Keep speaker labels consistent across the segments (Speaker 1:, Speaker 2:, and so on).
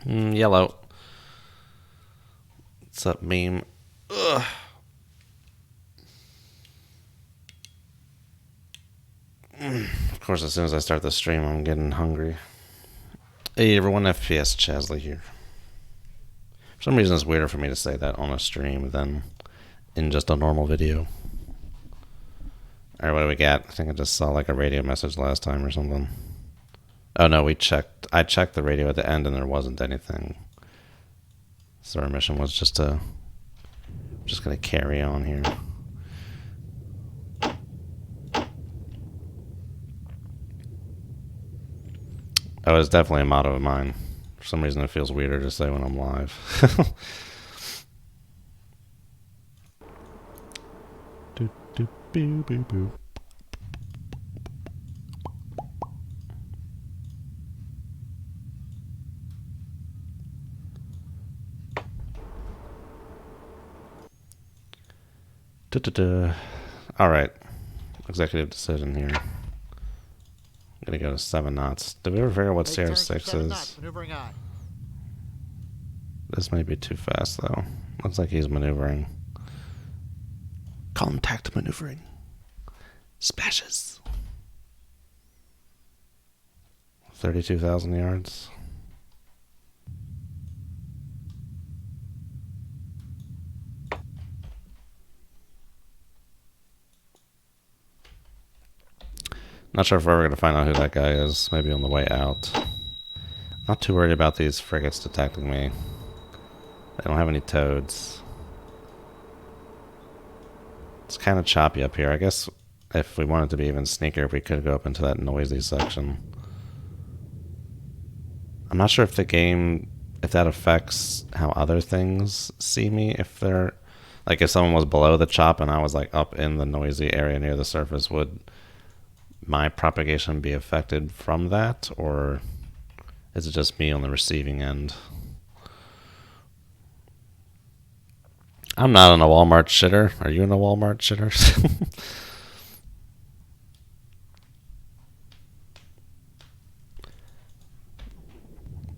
Speaker 1: Yellow. What's up, meme? Ugh. Of course, as soon as I start the stream, I'm getting hungry. Hey, everyone, FPS Chasley here. For some reason, it's weirder for me to say that on a stream than in just a normal video. Alright, what do we got? I think I just saw like a radio message last time or something. Oh no, I checked the radio at the end and there wasn't anything. So our mission was just gonna carry on here. Oh, it's definitely a motto of mine. For some reason, it feels weirder to say when I'm live. Do, do, boo, boo, boo. Alright. Executive decision here. I'm gonna go to 7 knots. Did we ever figure out what CR6 is? This might be too fast though. Looks like he's maneuvering. Contact maneuvering. Splashes. 32,000 yards. Not sure if we're ever going to find out who that guy is. Maybe on the way out. Not too worried about these frigates detecting me. They don't have any toads. It's kind of choppy up here. I guess if we wanted to be even sneakier, we could go up into that noisy section. I'm not sure if the game, if that affects how other things see me. If they're, like if someone was below the chop and I was like up in the noisy area near the surface, would my propagation be affected from that, or is it just me on the receiving end? I'm not in a Walmart shitter. Are you in a Walmart shitter?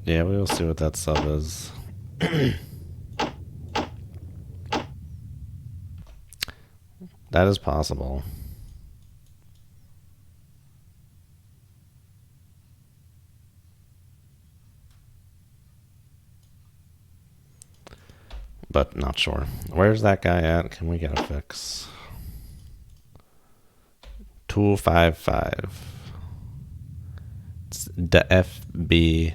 Speaker 1: Yeah, we will see what that sub is. That is possible. But not sure. Where's that guy at? Can we get a fix? 255. It's the FBI.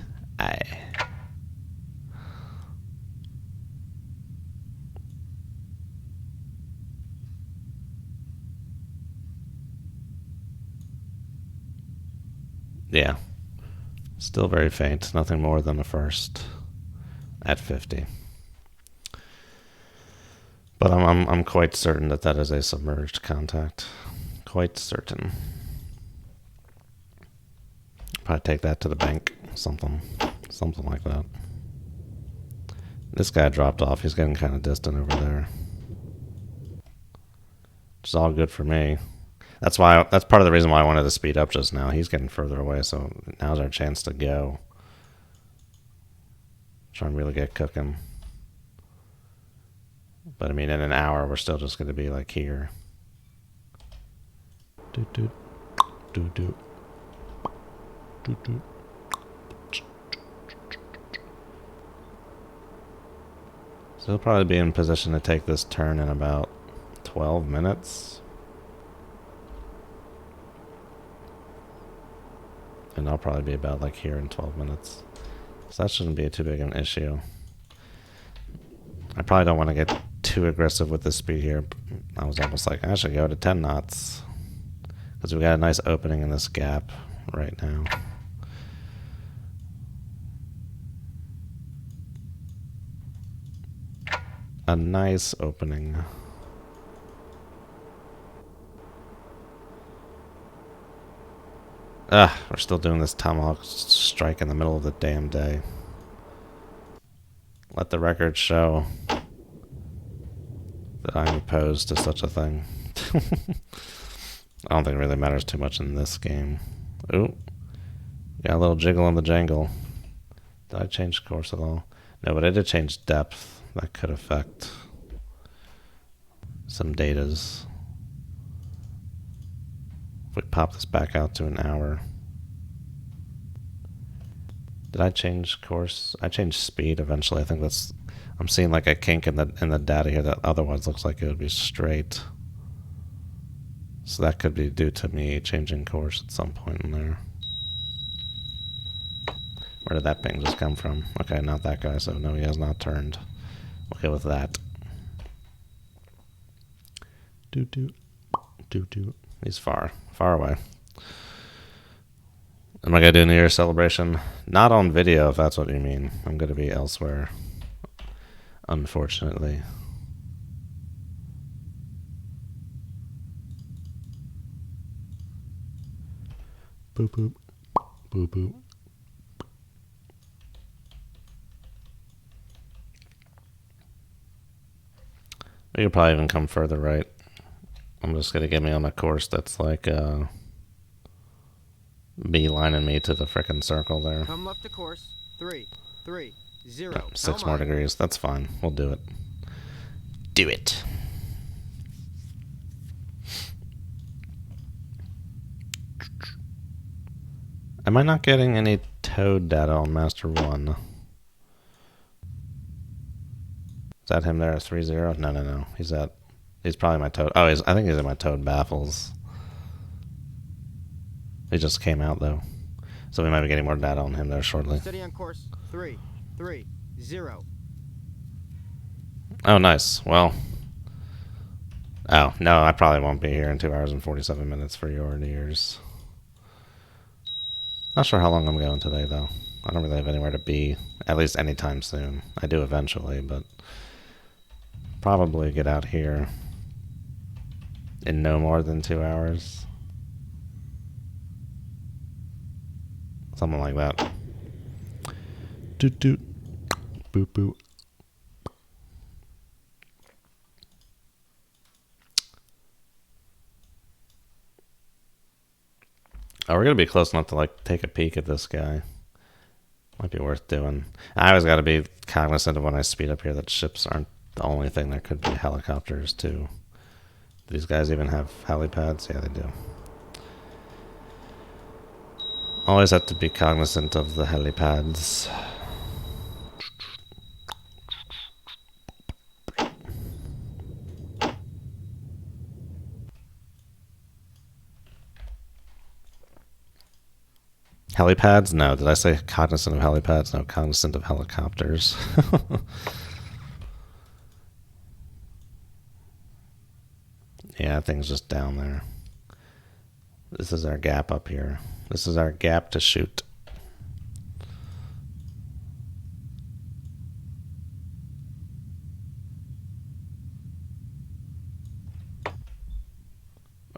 Speaker 1: Yeah. Still very faint. Nothing more than the first at 50. But I'm quite certain that that is a submerged contact. Quite certain. Probably take that to the bank. Something like that. This guy dropped off. He's getting kind of distant over there. Which is all good for me. That's part of the reason why I wanted to speed up just now. He's getting further away, so now's our chance to go. Try and really get cooking. But I mean, in an hour, we're still just going to be like here. Do do do do do do. So he'll probably be in position to take this turn in about 12 minutes. And I'll probably be about like here in 12 minutes. So that shouldn't be too big of an issue. I probably don't want to get too aggressive with the speed here. I was almost like, I should go to 10 knots. Because we got a nice opening in this gap right now. A nice opening. We're still doing this tomahawk strike in the middle of the damn day. Let the record show that I'm opposed to such a thing. I don't think it really matters too much in this game. Ooh. Got a little jiggle in the jangle. Did I change course at all? No, but I did change depth. That could affect some datas. If we pop this back out to an hour. Did I change course? I changed speed eventually. I think that's... I'm seeing like a kink in the data here that otherwise looks like it would be straight. So that could be due to me changing course at some point in there. Where did that ping just come from? Okay, not that guy, so no, he has not turned. We'll go with that. He's far away. Am I going to do a New Year's celebration? Not on video, if that's what you mean. I'm going to be elsewhere, unfortunately. Boop, boop. Boop, boop. We could probably even come further right. I'm just going to get me on a course that's like beelining me to the frickin' circle there.
Speaker 2: Come left to course. 330.
Speaker 1: 6 more degrees. That's fine. We'll do it. Do it. Am I not getting any toad data on Master 1? Is that him there at 3-0? No. He's probably my toad. Oh, I think he's in my toad baffles. He just came out though. So we might be getting more data on him there shortly.
Speaker 2: Steady on course. 330.
Speaker 1: Oh, nice. Well. Oh, no, I probably won't be here in 2 hours and 47 minutes for your New Year's. Not sure how long I'm going today, though. I don't really have anywhere to be, at least anytime soon. I do eventually, but probably get out here in no more than 2 hours. Something like that. Doot doot. Boop boop. Oh, we're gonna be close enough to like take a peek at this guy. Might be worth doing. I always got to be cognizant of when I speed up here that ships aren't the only thing. There could be helicopters too. Do these guys even have helipads? Yeah, they do. Always have to be cognizant of the helipads. Helipads? No. Did I say cognizant of helipads? No, cognizant of helicopters. Yeah, that thing's just down there. This is our gap up here. This is our gap to shoot.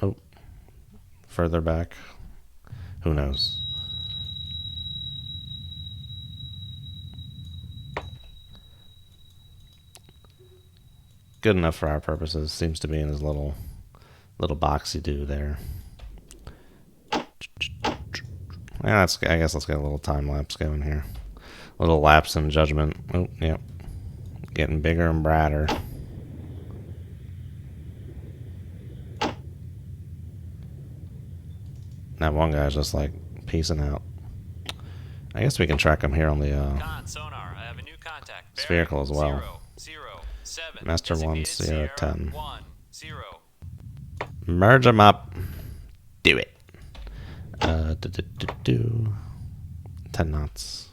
Speaker 1: Oh. Further back. Who knows? Good enough for our purposes. Seems to be in his little boxy do there. Yeah, I guess let's get a little time lapse going here. A little lapse in judgment. Oh, yep. Getting bigger and brighter. That one guy's just like peacing out. I guess we can track him here on the
Speaker 3: sonar. I have a new contact.
Speaker 1: spherical as well.
Speaker 3: 007.
Speaker 1: Master 1, Sierra 10.
Speaker 3: 10.
Speaker 1: Merge them up. Do it. 10 knots.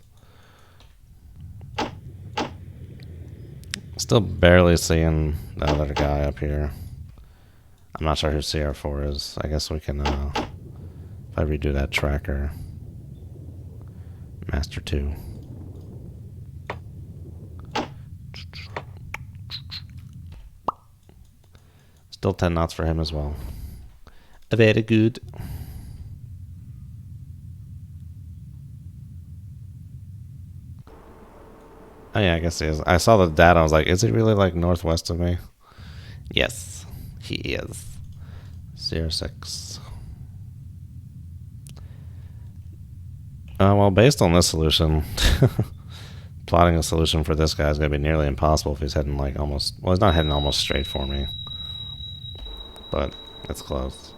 Speaker 1: Still barely seeing the other guy up here. I'm not sure who CR4 is. I guess we can, if I redo that tracker. Master 2. Still 10 knots for him as well. Very good. Oh yeah, I guess he is. I saw the data. I was like, is he really like northwest of me? Yes, he is. 06. Well, based on this solution, plotting a solution for this guy is going to be nearly impossible if he's heading like almost... Well, he's not heading almost straight for me. But it's close.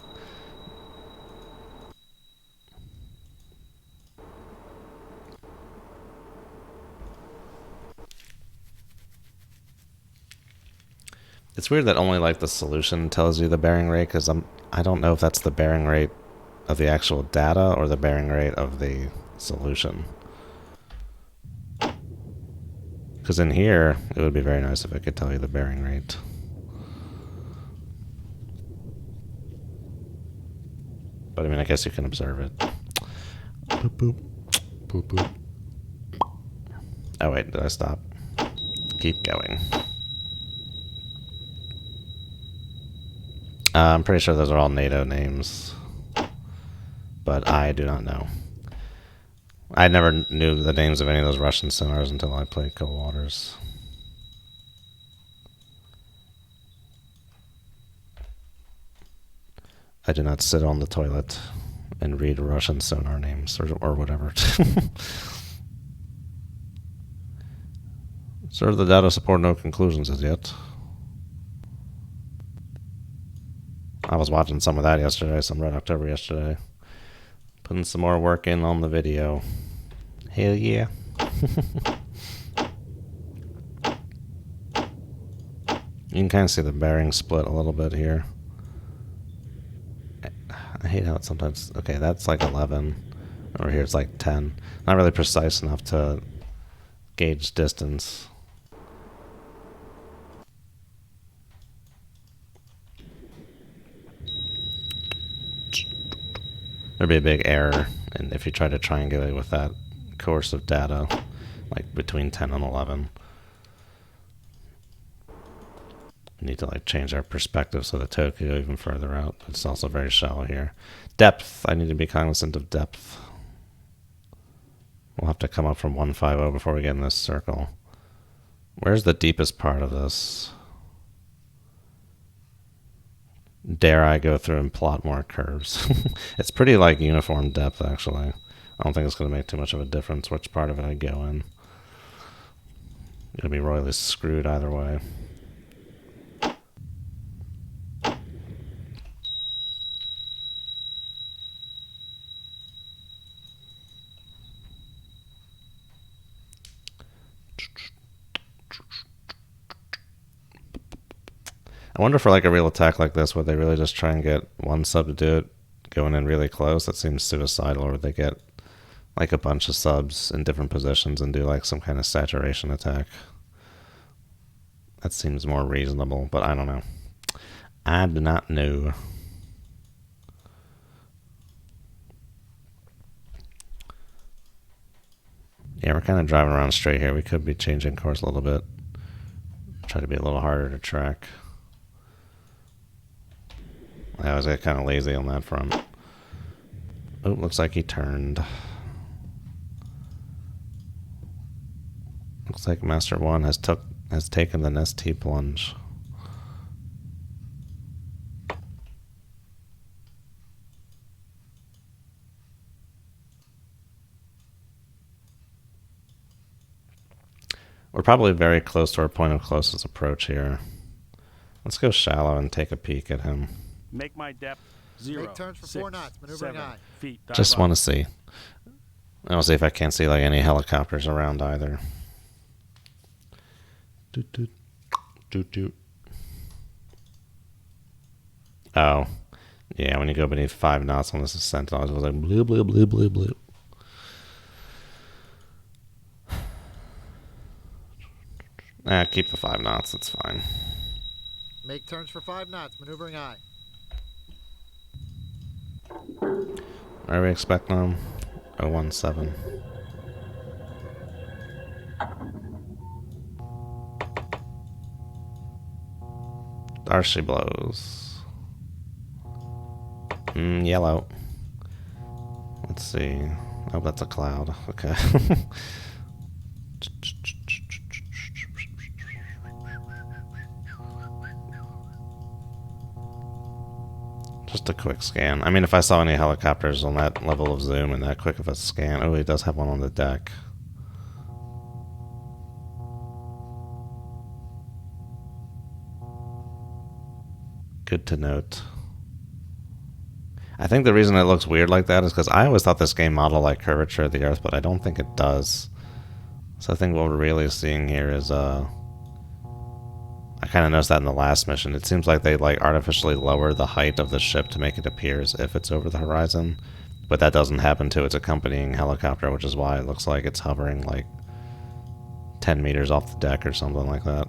Speaker 1: It's weird that only like the solution tells you the bearing rate, because I don't know if that's the bearing rate of the actual data or the bearing rate of the solution. Because in here, it would be very nice if I could tell you the bearing rate. But I mean, I guess you can observe it. Boop, boop. Boop, boop. Oh wait, did I stop? Keep going. I'm pretty sure those are all NATO names. But I do not know. I never knew the names of any of those Russian sonars until I played Cold Waters. I do not sit on the toilet and read Russian sonar names or whatever. Sir, the data support no conclusions as yet. I was watching some of that yesterday, some Red October yesterday. Putting some more work in on the video. Hell yeah. You can kind of see the bearing split a little bit here. I hate how it sometimes... Okay, that's like 11. Over here it's like 10. Not really precise enough to gauge distance. There'd be a big error and if you try to triangulate with that course of data, like between 10 and 11. We need to like change our perspective so the toe could go even further out. It's also very shallow here. Depth, I need to be cognizant of depth. We'll have to come up from 150 before we get in this circle. Where's the deepest part of this? Dare I go through and plot more curves? It's pretty like uniform depth actually. I don't think it's going to make too much of a difference which part of it I go in. You'll be royally screwed either way. I wonder for like a real attack like this, would they really just try and get one sub to do it, going in really close? That seems suicidal. Or would they get like a bunch of subs in different positions and do like some kind of saturation attack? That seems more reasonable, but I don't know. I do not know. Yeah, we're kind of driving around straight here. We could be changing course a little bit. Try to be a little harder to track. I always get kind of lazy on that front. Oh, looks like he turned. Looks like Master 1 has taken the Nest-T plunge. We're probably very close to our point of closest approach here. Let's go shallow and take a peek at him.
Speaker 4: Make my depth 0.
Speaker 2: Make turns for 4 knots, maneuvering high.
Speaker 4: Feet.
Speaker 1: Just want to see. I want to see if I can't see like any helicopters around either. Doot, doot. Doot, doot. Oh. Yeah, when you go beneath 5 knots on this ascent, it always goes like blue, blue, blue, blue, blue. Keep the 5 knots, it's fine.
Speaker 2: Make turns for 5 knots, maneuvering high.
Speaker 1: Where are we expecting them? 017. There she blows. Yellow. Let's see. Oh, that's a cloud. Okay. Just a quick scan. I mean, if I saw any helicopters on that level of zoom and that quick of a scan. Oh, he does have one on the deck. Good to note. I think the reason it looks weird like that is because I always thought this game modeled like curvature of the Earth, but I don't think it does. So I think what we're really seeing here is, I kind of noticed that in the last mission. It seems like they like artificially lower the height of the ship to make it appear as if it's over the horizon, but that doesn't happen to its accompanying helicopter, which is why it looks like it's hovering like 10 meters off the deck or something like that.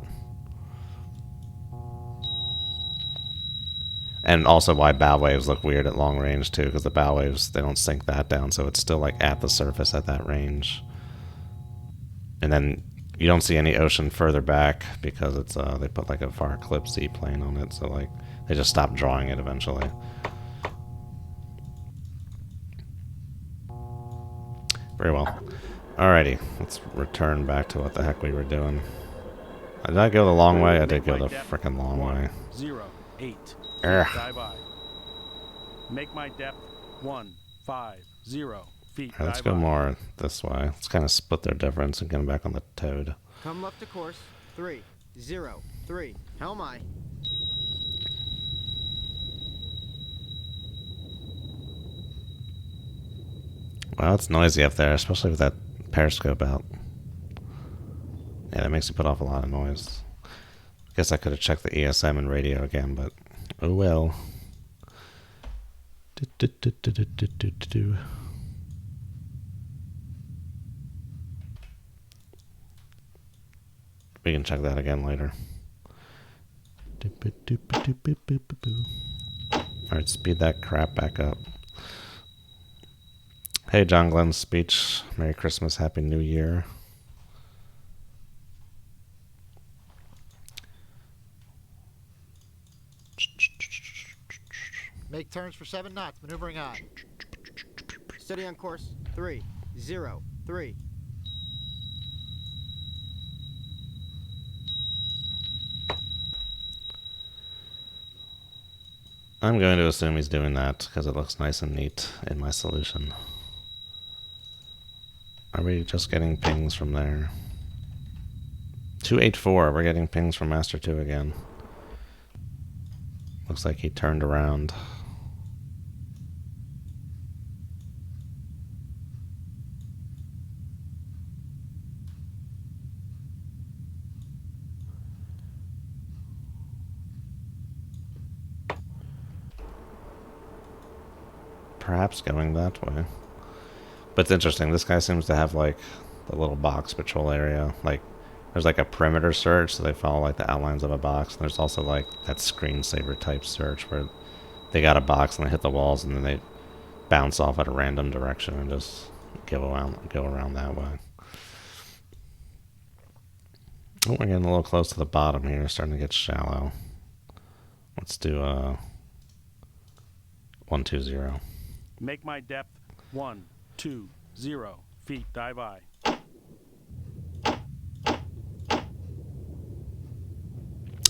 Speaker 1: And also why bow waves look weird at long range too, because the bow waves, they don't sink that down, so it's still like at the surface at that range. And then you don't see any ocean further back because it's they put like a far clip seaplane on it, so like they just stopped drawing it eventually. Very well. Alrighty, let's return back to what the heck we were doing. Did I go the long way? I did go the frickin' long way.
Speaker 4: 108.
Speaker 1: Ugh.
Speaker 4: Dive I. Make my depth 150 feet.
Speaker 1: Alright, let's
Speaker 4: dive
Speaker 1: go
Speaker 4: I.
Speaker 1: more this way. Let's kind of split their difference and get them back on the Toad.
Speaker 2: Come left to course. 303. Helm aye.
Speaker 1: Wow, it's noisy up there, especially with that periscope out. Yeah, that makes you put off a lot of noise. Guess I could have checked the ESM and radio again, but oh well. We can check that again later. Alright, speed that crap back up. Hey, John Glenn's speech. Merry Christmas, Happy New Year.
Speaker 2: Make turns for 7 knots. Maneuvering aye. Steady on course. 303.
Speaker 1: I'm going to assume he's doing that because it looks nice and neat in my solution. Are we just getting pings from there? 284, we're getting pings from Master 2 again. Looks like he turned around. Perhaps going that way. But it's interesting, this guy seems to have like the little box patrol area. Like there's like a perimeter search, so they follow like the outlines of a box. And there's also like that screensaver type search where they got a box and they hit the walls and then they bounce off at a random direction and just go around that way. Oh, we're getting a little close to the bottom here, starting to get shallow. Let's do 120.
Speaker 4: Make my depth 120 feet. Dive I.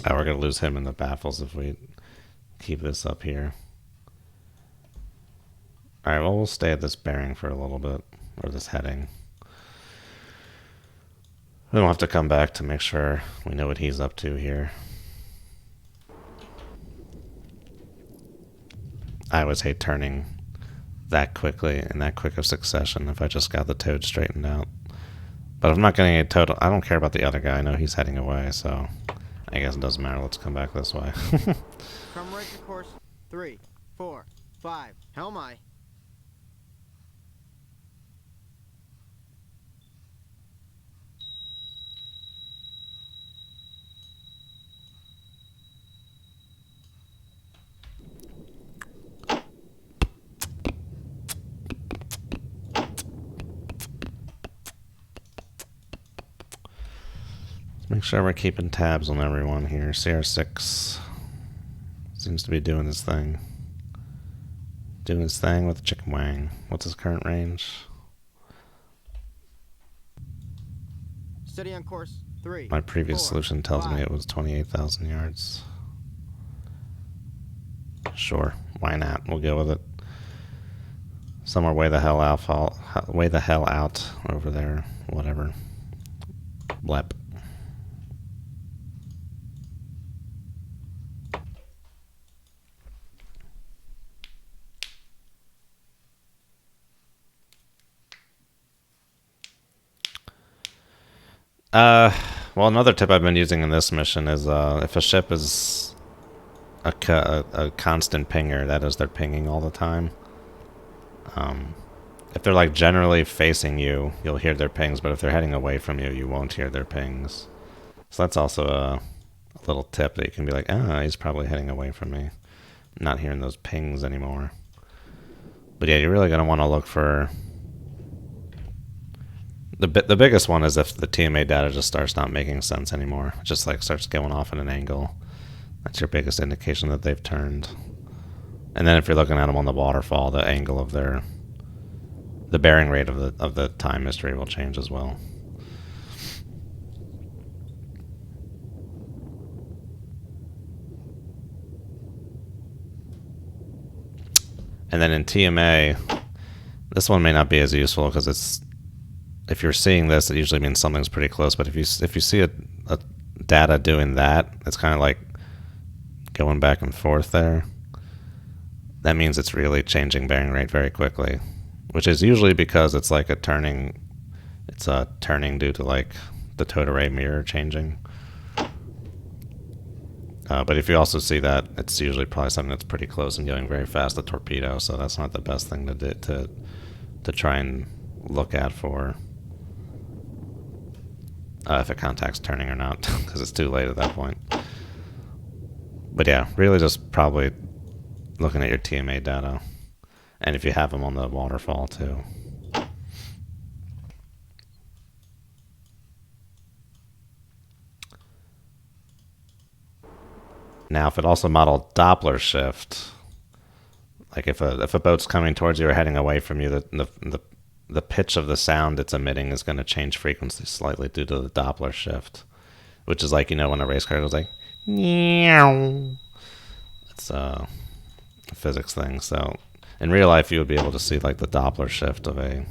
Speaker 1: Oh, we're going to lose him in the baffles if we keep this up here. Alright, well, we'll stay at this bearing for a little bit, or this heading. We don't have to come back to make sure we know what he's up to here. I always hate turning that quickly in that quick of succession if I just got the Toad straightened out. But if I'm not getting a total, I don't care about the other guy. I know he's heading away, so I guess it doesn't matter. Let's come back this way.
Speaker 2: Come right to course. 345. Helm aye.
Speaker 1: Make sure we're keeping tabs on everyone here. CR6 seems to be doing his thing. Doing his thing with Chicken Wang. What's his current range?
Speaker 2: Steady on course. 3.
Speaker 1: My previous
Speaker 2: 4,
Speaker 1: solution tells me
Speaker 2: 5.
Speaker 1: it was 28,000 yards. Sure, why not? We'll go with it. Somewhere way the hell out over there. Whatever. Blep. Well, another tip I've been using in this mission is if a ship is a constant pinger, that is, they're pinging all the time. If they're like generally facing you, you'll hear their pings, but if they're heading away from you, you won't hear their pings. So that's also a little tip that you can be like, ah, he's probably heading away from me. I'm not hearing those pings anymore. But yeah, you're really going to want to look for... The biggest one is if the TMA data just starts not making sense anymore. It just like starts going off at an angle. That's your biggest indication that they've turned. And then if you're looking at them on the waterfall, the angle of the bearing rate of the time mystery will change as well. And then in TMA, this one may not be as useful because it's, if you're seeing this, it usually means something's pretty close. But if you see a data doing that, it's kind of like going back and forth there. That means it's really changing bearing rate very quickly, which is usually because it's like a turning. It's a turning due to like the towed array mirror changing. But if you also see that, it's usually probably something that's pretty close and going very fast, the torpedo. So that's not the best thing to do, to try and look at for if a contact's turning or not, because it's too late at that point. But yeah, really just probably looking at your TMA data, and if you have them on the waterfall too. Now, if it also modeled Doppler shift, like if a boat's coming towards you or heading away from you, the pitch of the sound it's emitting is going to change frequency slightly due to the Doppler shift, which is like, you know, when a race car goes like, meow. It's a physics thing. So in real life, you would be able to see like the Doppler shift of a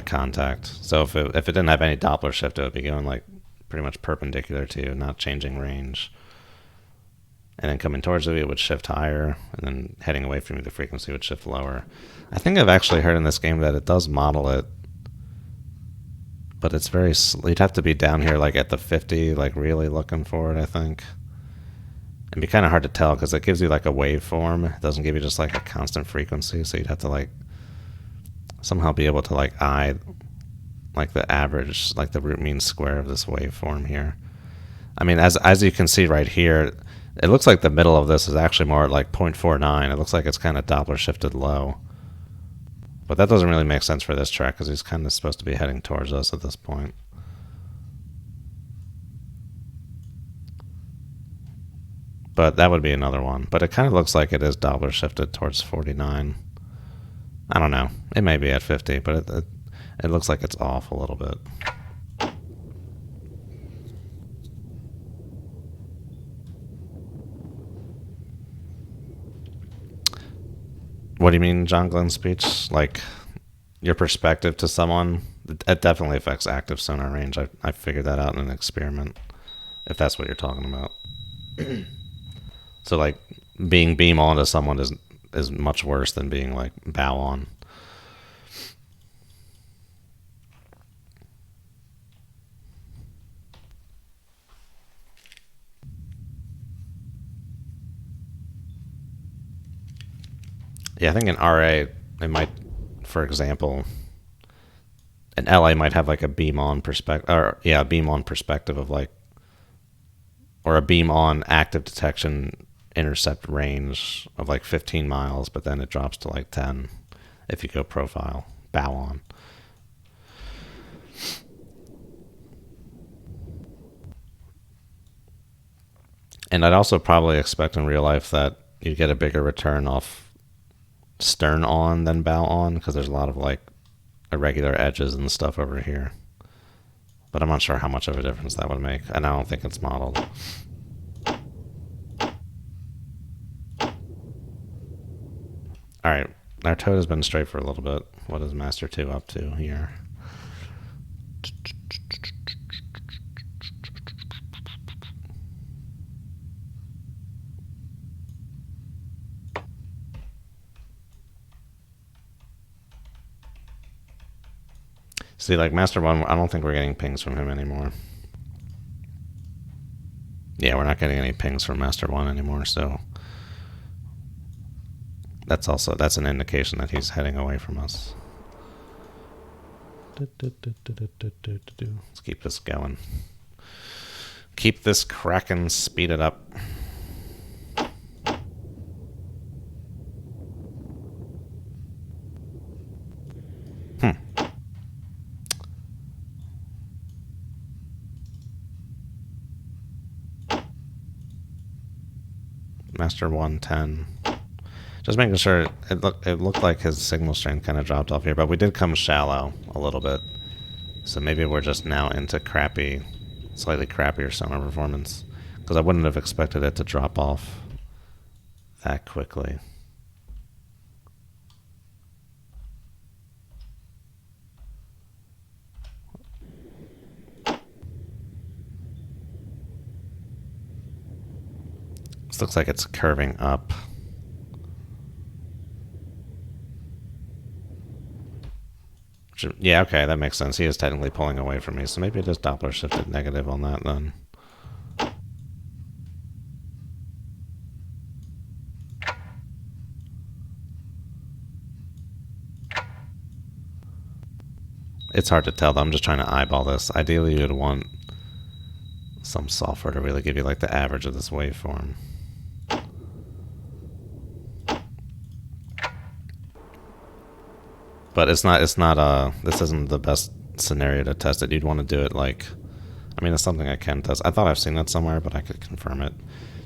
Speaker 1: contact. So if it didn't have any Doppler shift, it would be going like pretty much perpendicular to you, not changing range. And then coming towards you, it would shift higher, and then heading away from you, the frequency would shift lower. I think I've actually heard in this game that it does model it, but it's very... You'd have to be down here like at the 50, like really looking for it, I think. It'd be kind of hard to tell because it gives you like a waveform. It doesn't give you just like a constant frequency, so you'd have to like somehow be able to like eye like the average, like the root mean square of this waveform here. I mean, as you can see right here, it looks like the middle of this is actually more like 0.49. It looks like it's kind of Doppler shifted low. But that doesn't really make sense for this track because he's kind of supposed to be heading towards us at this point. But that would be another one. But it kind of looks like it is Doppler shifted towards 49. I don't know. It may be at 50, but it looks like it's off a little bit. What do you mean, John Glenn's speech? Like, your perspective to someone? It definitely affects active sonar range. I figured that out in an experiment, if that's what you're talking about. So, like, being beam on to someone is much worse than being, like, bow on. Yeah, I think in RA, it might, for example, an LA might have like a beam on perspective, or yeah, a beam on perspective of like, or a beam on active detection intercept range of like 15 miles, but then it drops to like 10 if you go profile, bow on. And I'd also probably expect in real life that you'd get a bigger return off stern on than bow on because there's a lot of like irregular edges and stuff over here. But I'm not sure how much of a difference that would make, and I don't think it's modeled. Alright, our toad has been straight for a little bit. What is Master 2 up to here? See, like Master 1, I don't think we're getting pings from him anymore. Yeah, we're not getting any pings from Master 1 anymore, so that's an indication that he's heading away from us. Let's keep this going. Keep this Kraken speeded up. Master 110. Just making sure it looked like his signal strength kind of dropped off here, but we did come shallow a little bit. So maybe we're just now into slightly crappier sonar performance. Because I wouldn't have expected it to drop off that quickly. This looks like it's curving up. Yeah, okay, that makes sense. He is technically pulling away from me, so maybe it is Doppler shifted negative on that then. It's hard to tell, though. I'm just trying to eyeball this. Ideally, you'd want some software to really give you like the average of this waveform. But this isn't the best scenario to test it. You'd want to do it like, I mean, it's something I can test. I thought I've seen that somewhere, but I could confirm it.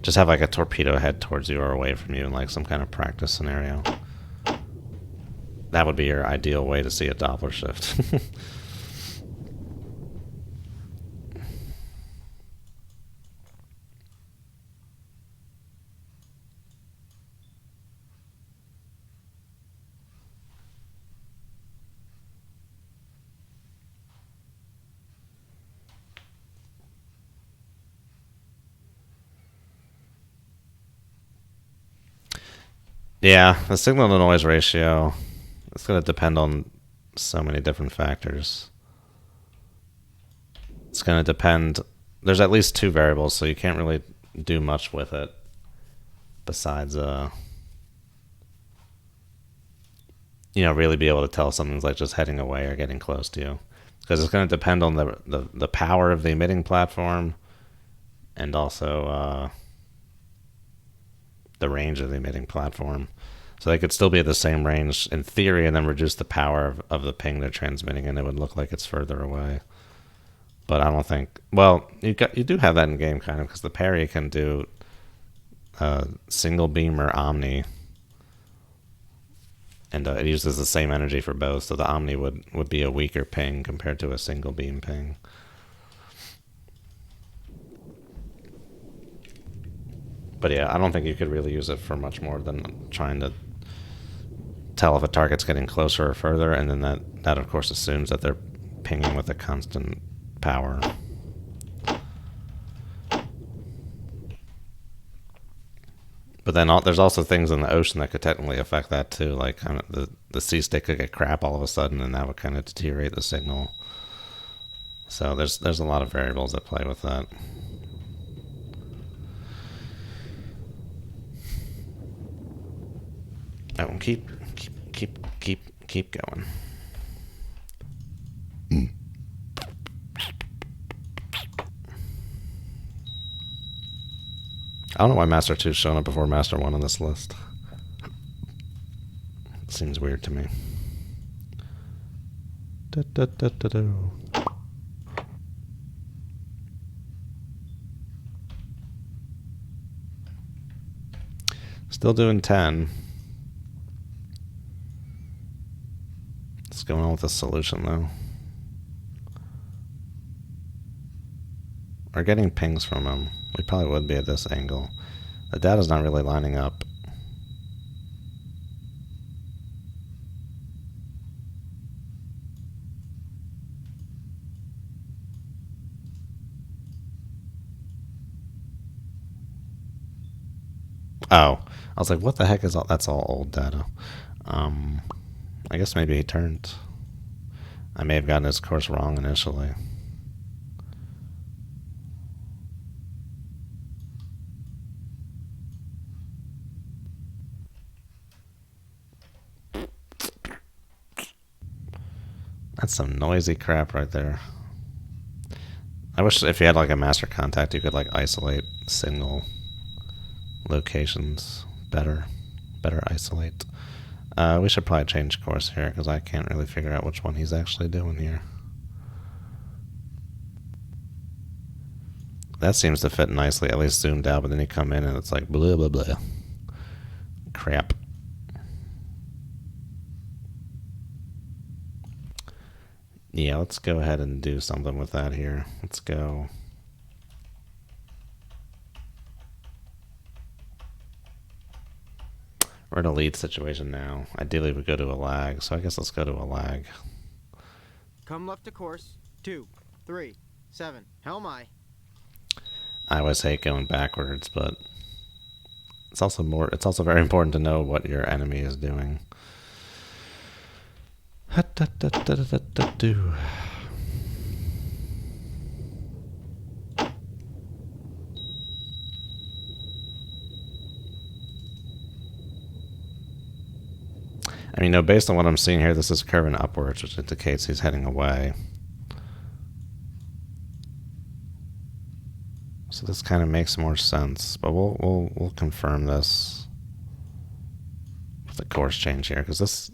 Speaker 1: Just have like a torpedo head towards you or away from you in like some kind of practice scenario. That would be your ideal way to see a Doppler shift. Yeah, the signal to noise ratio, it's going to depend on so many different factors. It's going to depend, there's at least two variables, so you can't really do much with it besides, really be able to tell something's like just heading away or getting close to you. Because it's going to depend on the power of the emitting platform and also the range of the emitting platform. So they could still be at the same range in theory and then reduce the power of the ping they're transmitting, and it would look like it's further away. But I don't think... Well, you do have that in game, kind of, because the parry can do single beam or omni, and it uses the same energy for both, so the omni would be a weaker ping compared to a single beam ping. But yeah, I don't think you could really use it for much more than trying to tell if a target's getting closer or further, and then that of course assumes that they're pinging with a constant power. But then there's also things in the ocean that could technically affect that too, like kind of the sea stick could get crap all of a sudden, and that would kind of deteriorate the signal. So there's a lot of variables that play with that. Oh, keep going. I don't know why Master 2 is showing up before Master 1 on this list. It seems weird to me. Still doing 10. What's going on with the solution, though? We're getting pings from him. We probably would be at this angle. The data's not really lining up. Oh, I was like, what the heck is all? That's all old data. I guess maybe he turned. I may have gotten his course wrong initially. That's some noisy crap right there. I wish if you had like a master contact, you could like isolate signal locations better. Better isolate. We should probably change course here because I can't really figure out which one he's actually doing here. That seems to fit nicely, at least zoomed out, but then you come in and it's like blah blah blah. Crap. Yeah, let's go ahead and do something with that here. Let's go. We're in a lead situation now. Ideally, we go to a lag, so I guess let's go to a lag.
Speaker 2: Come left to course 2, 3, 7. Helm I.
Speaker 1: I always hate going backwards, but it's also very important to know what your enemy is doing. I mean, no, based on what I'm seeing here, this is curving upwards, which indicates he's heading away. So this kind of makes more sense, but we'll confirm this with the course change here, because this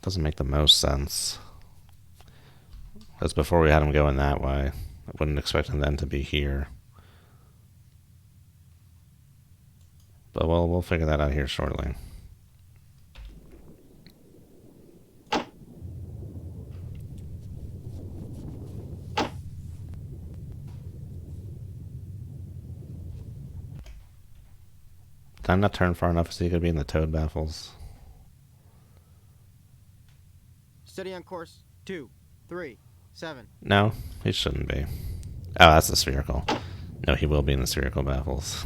Speaker 1: doesn't make the most sense. Because before we had him going that way, I wouldn't expect him then to be here. But we'll figure that out here shortly. Did I not turn far enough so he could be in the toad baffles?
Speaker 2: Steady on course 2, 3, 7.
Speaker 1: No, he shouldn't be. Oh, that's the spherical. No, he will be in the spherical baffles.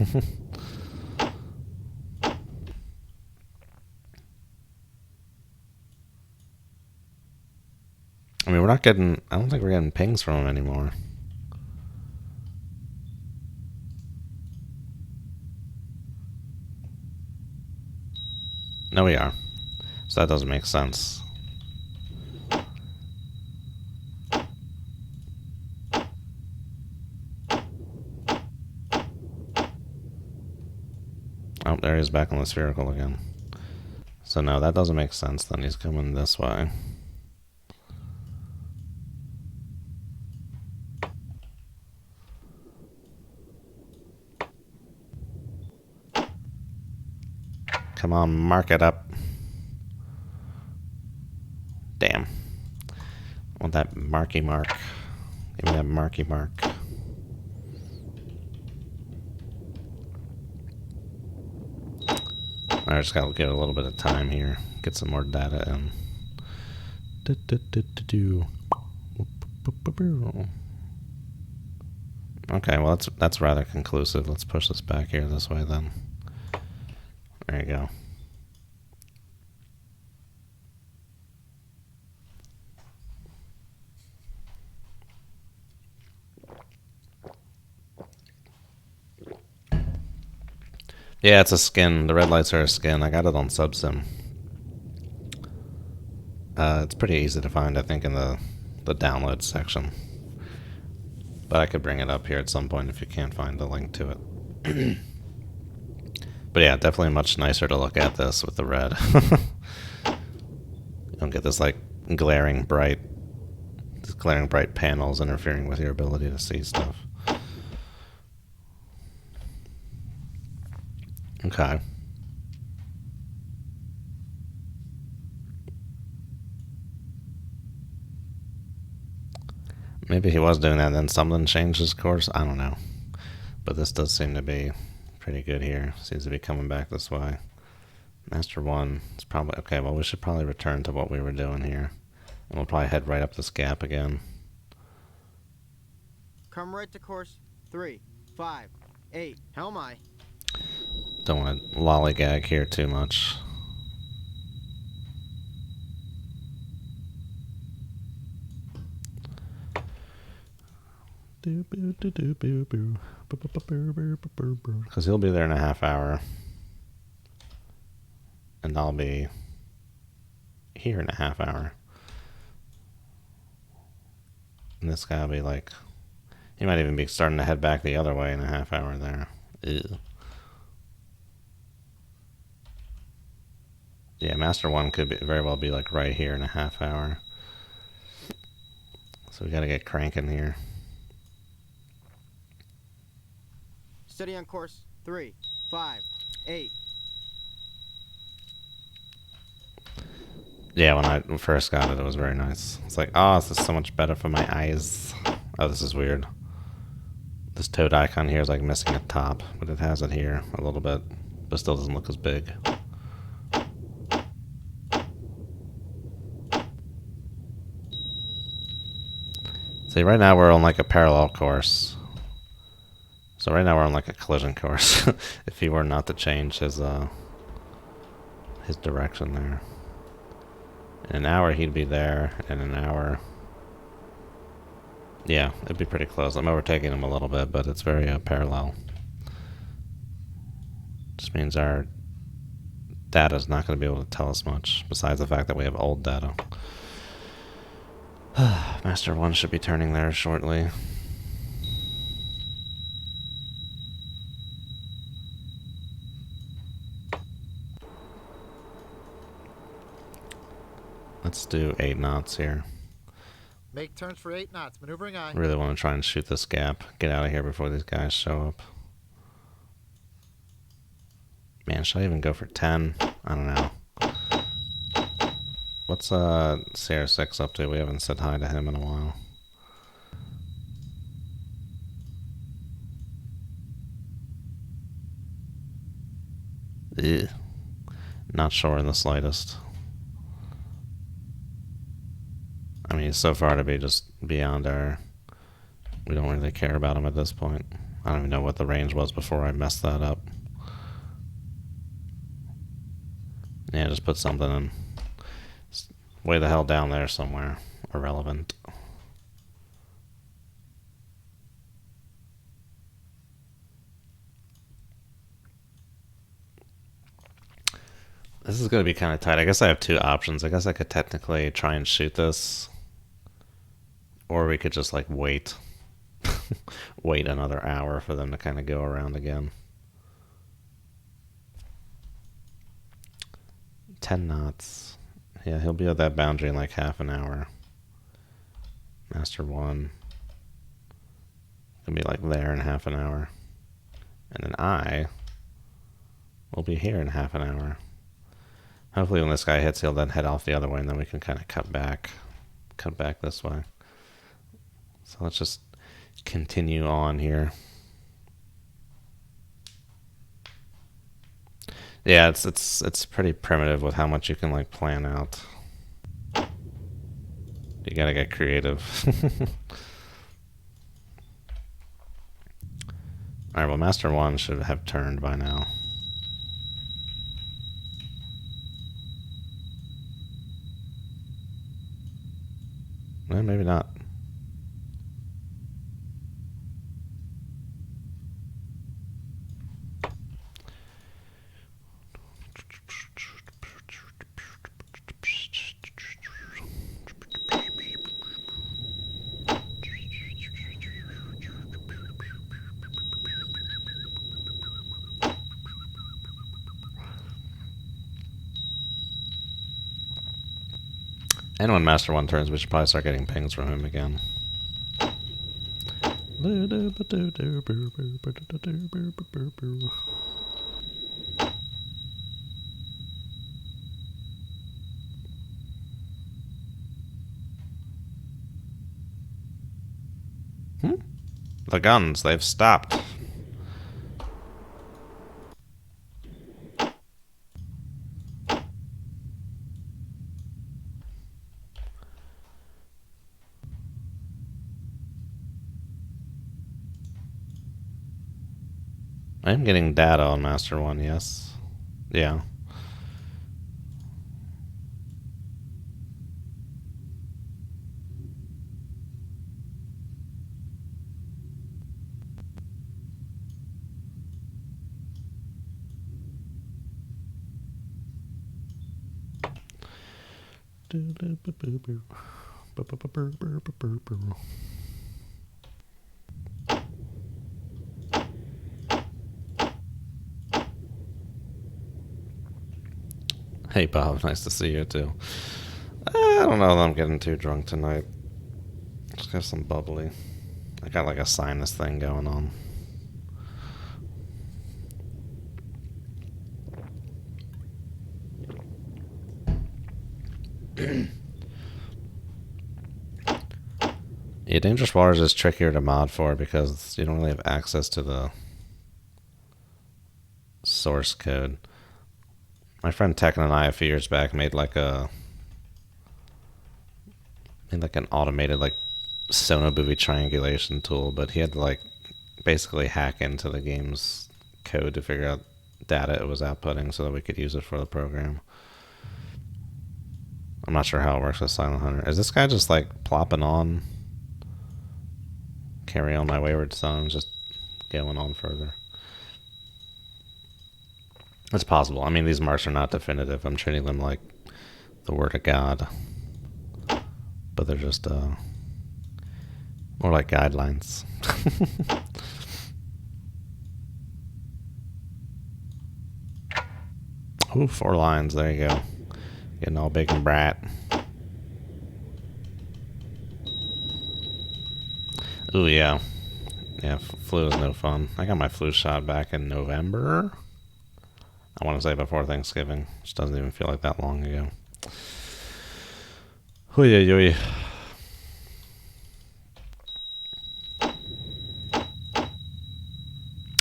Speaker 1: I mean, I don't think we're getting pings from him anymore. No, we are. So that doesn't make sense. Oh, there he is back on the spherical again. So no, that doesn't make sense then. He's coming this way. Come on, mark it up. Damn. I want that marky mark. Give me that marky mark. I just gotta give it a little bit of time here. Get some more data in. Okay, well that's rather conclusive. Let's push this back here this way then. There you go. Yeah, it's a skin. The red lights are a skin. I got it on SubSim. It's pretty easy to find, I think, in the download section. But I could bring it up here at some point if you can't find the link to it. But yeah, definitely much nicer to look at this with the red. You don't get this like glaring bright panels interfering with your ability to see stuff. Okay. Maybe he was doing that and then something changed his course. I don't know. But this does seem to be pretty good here. Seems to be coming back this way. Master 1 is probably... Okay, well, we should probably return to what we were doing here. And we'll probably head right up this gap again.
Speaker 2: Come right to course 3, 5, 8. Helm I.
Speaker 1: Don't want to lollygag here too much. Because he'll be there in a half hour. And I'll be here in a half hour. And this guy will be like, he might even be starting to head back the other way in a half hour there. Ew. Yeah, Master 1 could very well be like right here in a half hour. So we gotta get cranking here.
Speaker 2: Steady on course. 3, 5, 8.
Speaker 1: Yeah, when I first got it, it was very nice. It's like, oh, this is so much better for my eyes. Oh, this is weird. This toad icon here is like missing a top, but it has it here a little bit, but still doesn't look as big. See, right now we're on like a parallel course. So right now we're on like a collision course. If he were not to change his direction there. In an hour he'd be there. In an hour, yeah, it'd be pretty close. I'm overtaking him a little bit, but it's very parallel. Just means our data is not going to be able to tell us much, besides the fact that we have old data. Master 1 should be turning there shortly. Let's do 8 knots here.
Speaker 2: Make turns for 8 knots. Maneuvering on.
Speaker 1: Really want to try and shoot this gap. Get out of here before these guys show up. Man, should I even go for 10? I don't know. What's CR6 up to? We haven't said hi to him in a while. Ugh. Not sure in the slightest. I mean, so far to be just beyond our... We don't really care about him at this point. I don't even know what the range was before I messed that up. Yeah, just put something in. Way the hell down there somewhere. Irrelevant. This is going to be kind of tight. I guess I have 2 options. I guess I could technically try and shoot this. Or we could just like wait. Wait another hour for them to kind of go around again. 10 knots. Yeah, he'll be at that boundary in like half an hour. Master 1. Gonna be like there in half an hour. And then I will be here in half an hour. Hopefully when this guy hits, he'll then head off the other way, and then we can kind of cut back this way. So let's just continue on here. Yeah, it's pretty primitive with how much you can like plan out. You gotta get creative. Alright, well Master 1 should have turned by now. Well, maybe not. And when Master 1 turns, we should probably start getting pings from him again. The guns, they've stopped. I am getting data on Master 1, yes. Yeah. Hey Bob, nice to see you too. I don't know that I'm getting too drunk tonight. Just got some bubbly. I got like a sinus thing going on. Yeah, Dangerous Waters is trickier to mod for because you don't really have access to the source code. My friend Tekken and I a few years back made like an automated like Sonobuoy triangulation tool, but he had to like basically hack into the game's code to figure out data it was outputting so that we could use it for the program. I'm not sure how it works with Silent Hunter. Is this guy just like plopping on? Carry On My Wayward Son, just going on further. It's possible. I mean, these marks are not definitive. I'm treating them like the Word of God. But they're just more like guidelines. Ooh, 4 lines. There you go. Getting all big and brat. Ooh, yeah. Yeah, flu is no fun. I got my flu shot back in November. I want to say before Thanksgiving. Which doesn't even feel like that long ago. Hooey.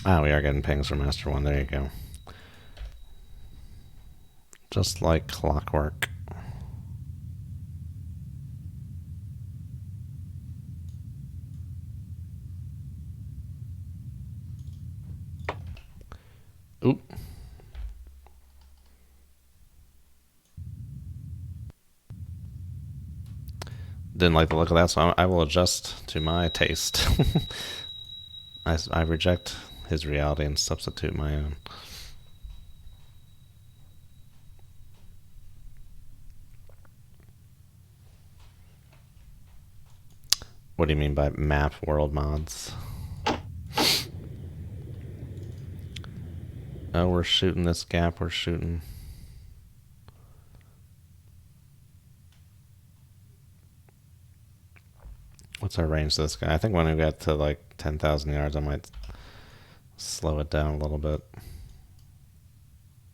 Speaker 1: Ah, we are getting pings from Master 1. There you go. Just like clockwork. Oop. Didn't like the look of that, so I will adjust to my taste. I reject his reality and substitute my own. What do you mean by map world mods? Oh, we're shooting this gap. We're shooting. What's our range to this guy? I think when we get to like 10,000 yards, I might slow it down a little bit.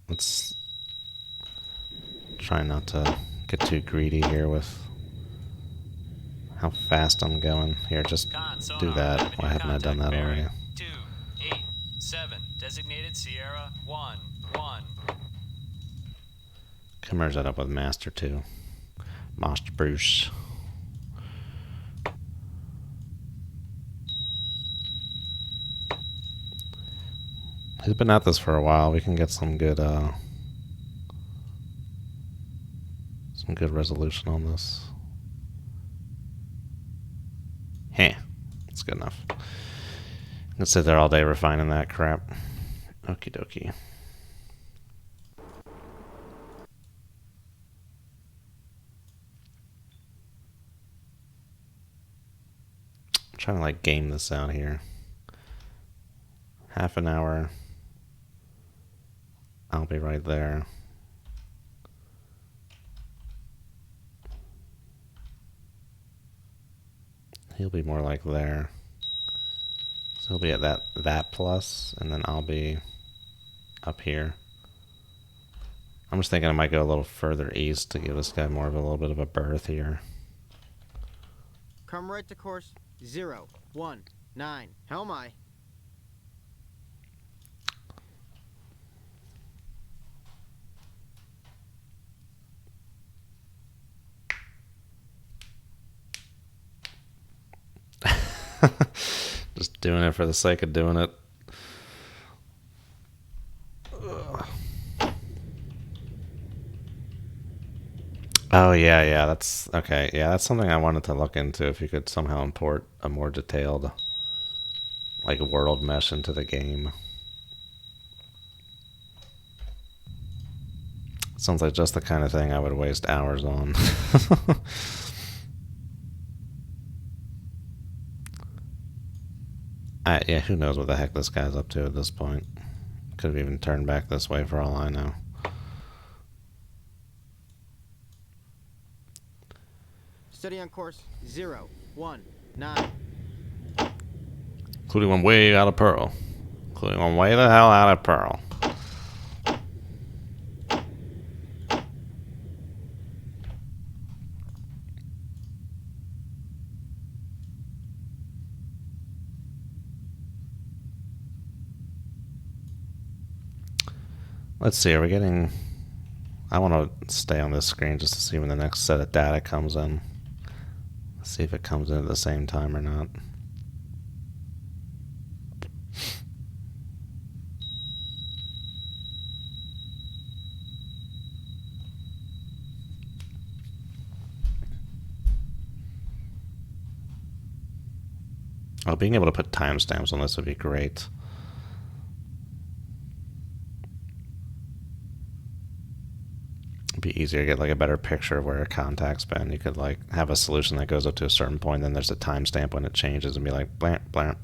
Speaker 1: Let's try not to get too greedy here with how fast I'm going. Here, just do that. Why haven't I done that already?
Speaker 3: 287, designated Sierra 1-1.
Speaker 1: Can merge that up with Master 2. Master Bruce. He's been at this for a while. We can get some good resolution on this. Heh. It's good enough. I can sit there all day refining that crap. Okie dokie. I'm trying to like game this out here. Half an hour. I'll be right there. He'll be more like there. So he'll be at that plus, and then I'll be up here. I'm just thinking I might go a little further east to give this guy more of a little bit of a berth here.
Speaker 2: Come right to course 019. How am I?
Speaker 1: Just doing it for the sake of doing it. Ugh. Oh yeah, that's okay. Yeah, that's something I wanted to look into. If you could somehow import a more detailed, like, world mesh into the game. Sounds like just the kind of thing I would waste hours on. Yeah, who knows what the heck this guy's up to at this point. Could have even turned back this way for all I know.
Speaker 2: Steady on course 0, 1, 9.
Speaker 1: Including one way out of Pearl. Including one way the hell out of Pearl. Let's see, are we getting... I want to stay on this screen just to see when the next set of data comes in. See if it comes in at the same time or not. Oh, being able to put timestamps on this would be great. It'd be easier to get like a better picture of where a contact's been. You could like have a solution that goes up to a certain point, then there's a timestamp when it changes and be like blamp, blamp.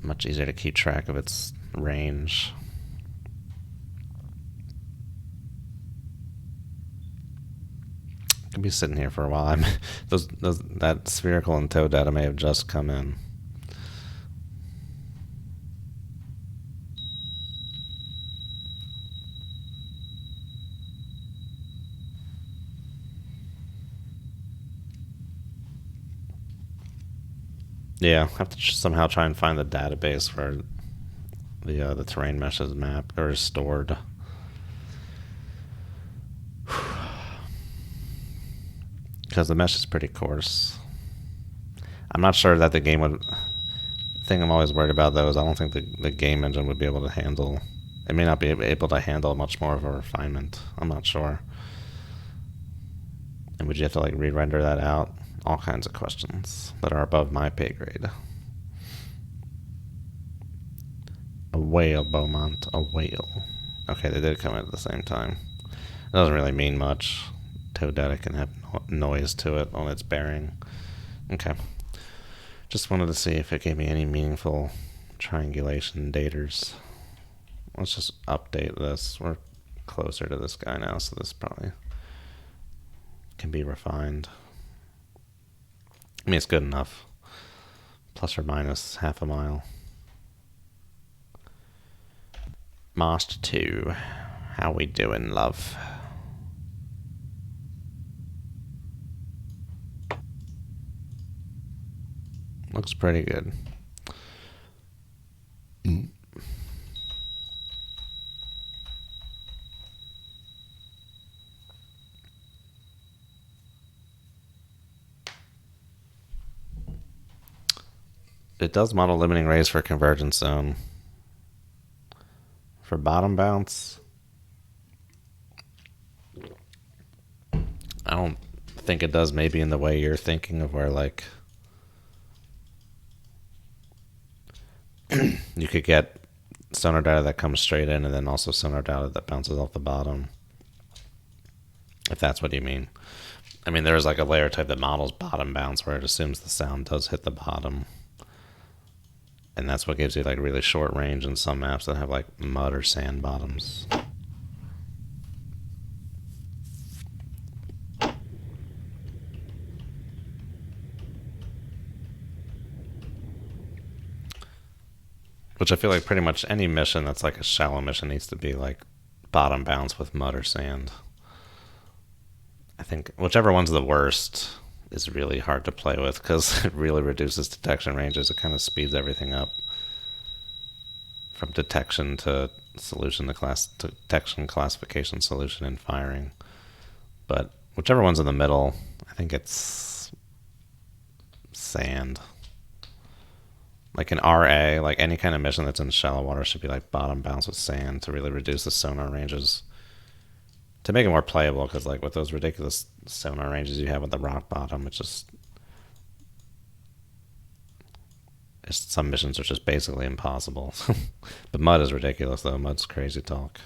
Speaker 1: Much easier to keep track of its range. Could be sitting here for a while. That spherical and toe data may have just come in. Yeah, I have to somehow try and find the database where the terrain meshes map or is stored. Because the mesh is pretty coarse. I'm not sure that the game would... The thing I'm always worried about, though, is I don't think the game engine would be able to handle... It may not be able to handle much more of a refinement. I'm not sure. And would you have to, like, re-render that out? All kinds of questions that are above my pay grade. A whale, Beaumont. A whale. Okay, they did come in at the same time. It doesn't really mean much. Toe data can have noise to it on its bearing. Okay. Just wanted to see if it gave me any meaningful triangulation daters. Let's just update this. We're closer to this guy now, so this probably can be refined. I mean, it's good enough. Plus or minus half a mile. Mast 2. How we doing, love? Looks pretty good. It does model limiting rays for convergence zone. For bottom bounce, I don't think it does maybe in the way you're thinking of where like you could get sonar data that comes straight in and then also sonar data that bounces off the bottom. If that's what you mean. I mean, there's like a layer type that models bottom bounce where it assumes the sound does hit the bottom. And that's what gives you like really short range in some maps that have like mud or sand bottoms. Which I feel like pretty much any mission that's like a shallow mission needs to be like bottom bounce with mud or sand. I think whichever one's the worst is really hard to play with because it really reduces detection ranges. It kind of speeds everything up from detection to solution to detection, classification, solution, and firing. But whichever one's in the middle, I think it's sand. Like in RA, like any kind of mission that's in shallow water should be like bottom bounce with sand to really reduce the sonar ranges. To make it more playable, because like with those ridiculous sonar ranges you have at the rock bottom, some missions are just basically impossible. But mud is ridiculous though. Mud's crazy talk.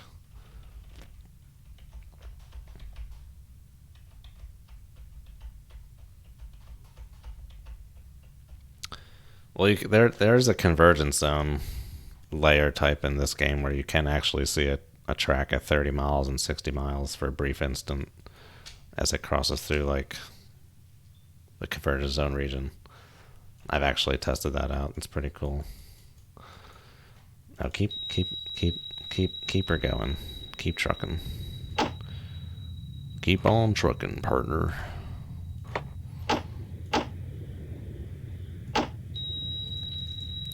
Speaker 1: Well, there's a convergence zone layer type in this game where you can actually see a track at 30 miles and 60 miles for a brief instant as it crosses through like the convergence zone region. I've actually tested that out. It's pretty cool. Now keep her going. Keep trucking. Keep on trucking, partner.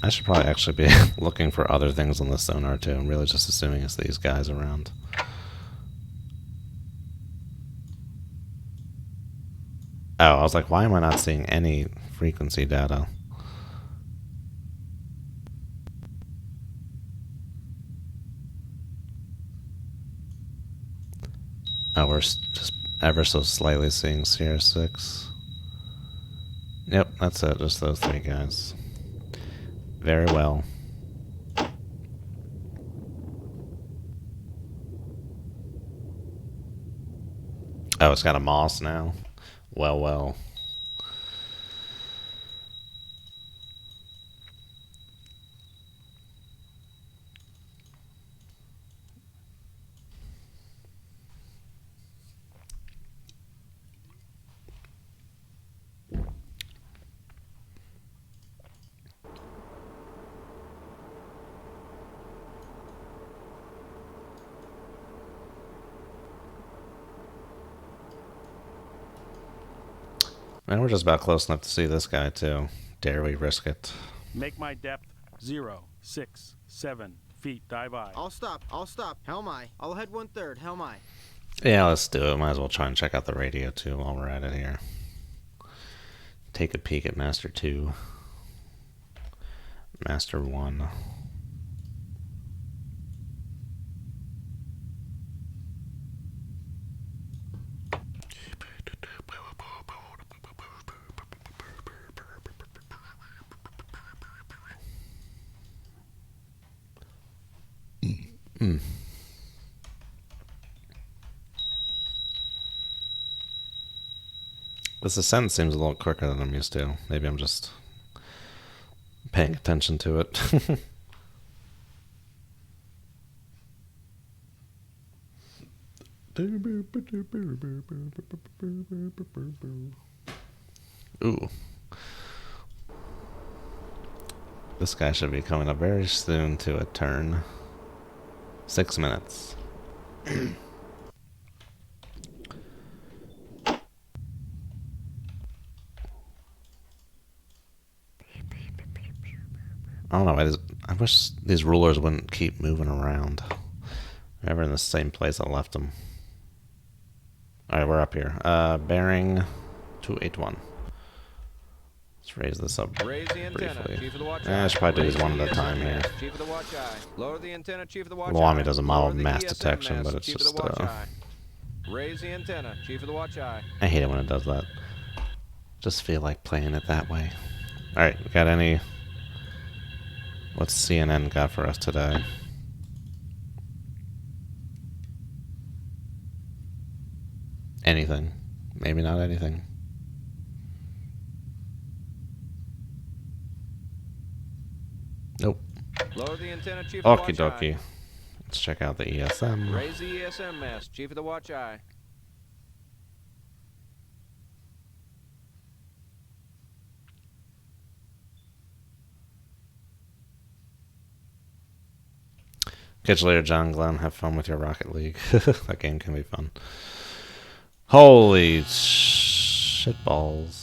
Speaker 1: I should probably actually be looking for other things on the sonar too. I'm really just assuming it's these guys around. Oh, I was like, why am I not seeing any frequency data? Oh, we're just ever so slightly seeing Sierra 6. Yep, that's it. Just those three guys. Very well. Oh, it's got a moss now. Well. And we're just about close enough to see this guy too. Dare we risk it?
Speaker 4: Make my depth 0, 6, 7 feet. Dive I.
Speaker 2: I'll stop. Helm I. I'll head 1/3. Helm I.
Speaker 1: Yeah, let's do it. Might as well try and check out the radio too while we're at it here. Take a peek at Master 2. Master 1. This ascent seems a little quicker than I'm used to. Maybe I'm just paying attention to it. Ooh. This guy should be coming up very soon to a turn. 6 minutes. I don't know. I wish these rulers wouldn't keep moving around. They're never in the same place I left them. Alright, we're up here. Bearing 281. Let's raise this up
Speaker 5: Raise the antenna,
Speaker 1: briefly.
Speaker 5: Chief of the Watch
Speaker 1: I should probably do these one at a time here.
Speaker 5: Chief of the Watch Eye. Lower the antenna, Chief of the Watch
Speaker 1: Lawami
Speaker 5: Eye.
Speaker 1: does a model
Speaker 5: Lower the
Speaker 1: mass
Speaker 5: ESM
Speaker 1: detection,
Speaker 5: mast,
Speaker 1: but it's
Speaker 5: Chief
Speaker 1: just,
Speaker 5: of the Watch Eye. Raise the antenna, Chief of the Watch Eye.
Speaker 1: I hate it when it does that. Just feel like playing it that way. Alright, we got any... What's CNN got for us today? Anything. Maybe not anything. Nope.
Speaker 5: Lower the antenna, Chief of the
Speaker 1: Okie
Speaker 5: Watch
Speaker 1: dokie.
Speaker 5: Eye.
Speaker 1: Let's check out the ESM.
Speaker 5: Raise the ESM mast, Chief of the Watch Eye.
Speaker 1: Catch you later, John Glenn. Have fun with your Rocket League. That game can be fun. Holy shit balls.